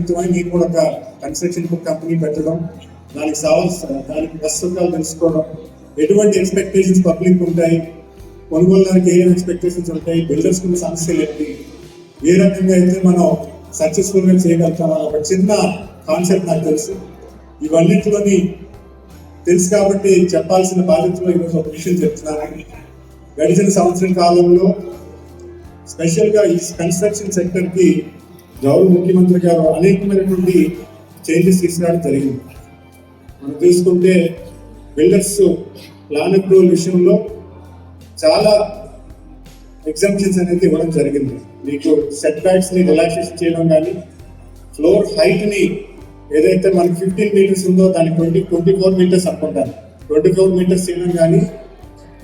నిమిత్తమై నేను కూడా ఒక కన్స్ట్రక్షన్ కంపెనీ పెట్టడం, దానికి ప్రస్తుతాలు తెలుసుకోవడం, ఎటువంటి ఎక్స్పెక్టేషన్స్ పబ్లిక్ ఉంటాయి, కొనుగోలుదారికి ఏం ఎక్స్పెక్టేషన్స్ ఉంటాయి, బిల్డర్స్ ఉన్న సమస్యలు ఏంటి, ఏ రకంగా అయితే మనం సక్సెస్ఫుల్గా చేయగలుగుతాం ఒక చిన్న కాన్సెప్ట్ నాకు తెలుసు. ఇవన్నింటిలోని తెలుసు కాబట్టి చెప్పాల్సిన బాధ్యతలో ఈరోజు ఒక విషయం చెప్తున్నాను. గడిచిన సంవత్సరం కాలంలో స్పెషల్గా ఈ కన్స్ట్రక్షన్ సెక్టర్కి గౌరవ ముఖ్యమంత్రి గారు అనేకమైనటువంటి చేంజెస్ తీసుకురావడం జరిగింది. మనం చూసుకుంటే బిల్డర్స్ ప్లాన్ అప్రూవల్ విషయంలో చాలా ఎగ్జామ్షన్స్ అనేది ఇవ్వడం జరిగింది. మీకు సెట్ బ్యాక్స్ ని రిలాక్సేషన్ చేయడం కానీ, ఫ్లోర్ హైట్ ని ఏదైతే మనకి 15 మీటర్స్ ఉందో దాన్ని 24 మీటర్స్ అనుకుంటాను, 24 మీటర్స్ చేయడం కానీ,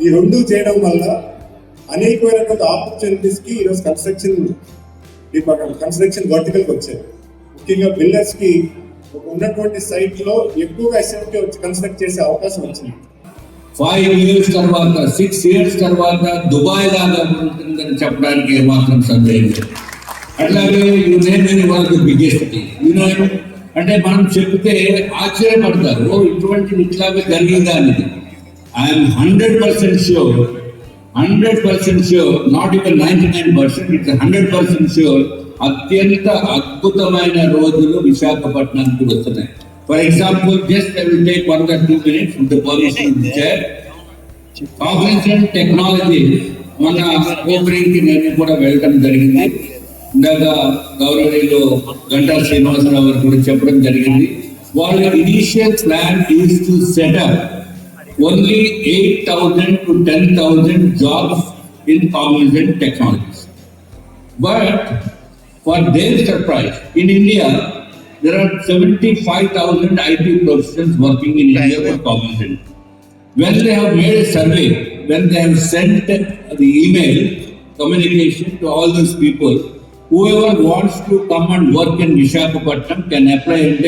ఈ రెండు చేయడం వల్ల అనేకమైనటువంటి ఆపర్చునిటీస్ కి ఈరోజు కన్స్ట్రక్షన్ వర్టికల్కి వచ్చాయి. ముఖ్యంగా బిల్డర్స్ కి ఉన్నటువంటి సైట్ లో ఎక్కువగా ఎస్ఎఫ్టీ వచ్చి కన్స్ట్రక్ట్ చేసే అవకాశం వచ్చింది. 5 years తర్వాత 6 years తర్వాత దుబాయ్ లాగా ఉంటుందని చెప్పడానికి ఏమాత్రం సందేహం లేదు. అట్లాగే వాళ్ళకి బిగ్గెస్ట్ అంటే మనం చెప్తే ఆశ్చర్యపడతారు, ఇటువంటి ఇట్లాగే జరిగిందా అనేది. I'm 100% sure, 100% sure, not even 99%, it's 100% sure. అత్యంత అద్భుతమైన రోజులు విశాఖపట్నానికి వస్తున్నాయి. For example, just I will take 1 or 2 minutes with the permission of the chair. Cognizant Technology మన ఓపెనింగ్ కి నేను కూడా వెళ్ళడం జరిగింది. ఇందాక గౌరవనీయులు గంటా శ్రీనివాసరావు గారు కూడా చెప్పడం జరిగింది. వాళ్ళ initial plan is to set up only 8,000 to 10,000 jobs in Cognizant Technologies. But for their surprise, in India, there are 75,000 IT professionals working in India for Cognizant. When they have made a survey, when they have sent the email communication to all those people, whoever wants to come and work in Visakhapatnam can apply and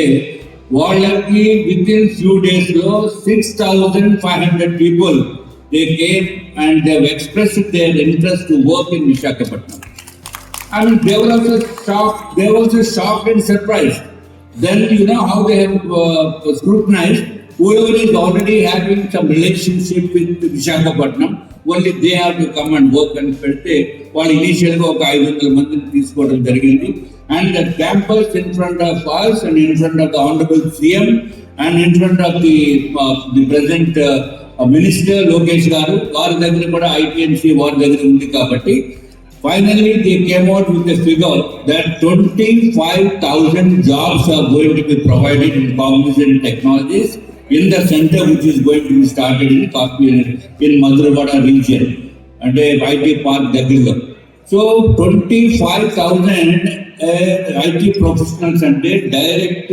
వాళ్ళకి within few days లో 6,500 people they came and they have expressed their interest to work in Visakhapatnam. I mean, they were also shocked and surprised. Then how they have scrutinized whoever is already having some relationship with Visakhapatnam, only they have to come and work and పెడితే వాళ్ళు initial గా ఒక 500 మందిని తీసుకోవడం జరిగింది. And the campus in front of us and in front of the Honorable CM and in front of the present Minister Lokesh Garu, వారి దగ్గర కూడా ITNC వారి దగ్గర ఉంది కాబట్టి finally they came out with a figure that 25,000 jobs are going to be provided in Cognizant Technologies in the center which is going to be started in Madhurwada region and IT park దగ్గరలో. So 25,000 IT professionals అంటే direct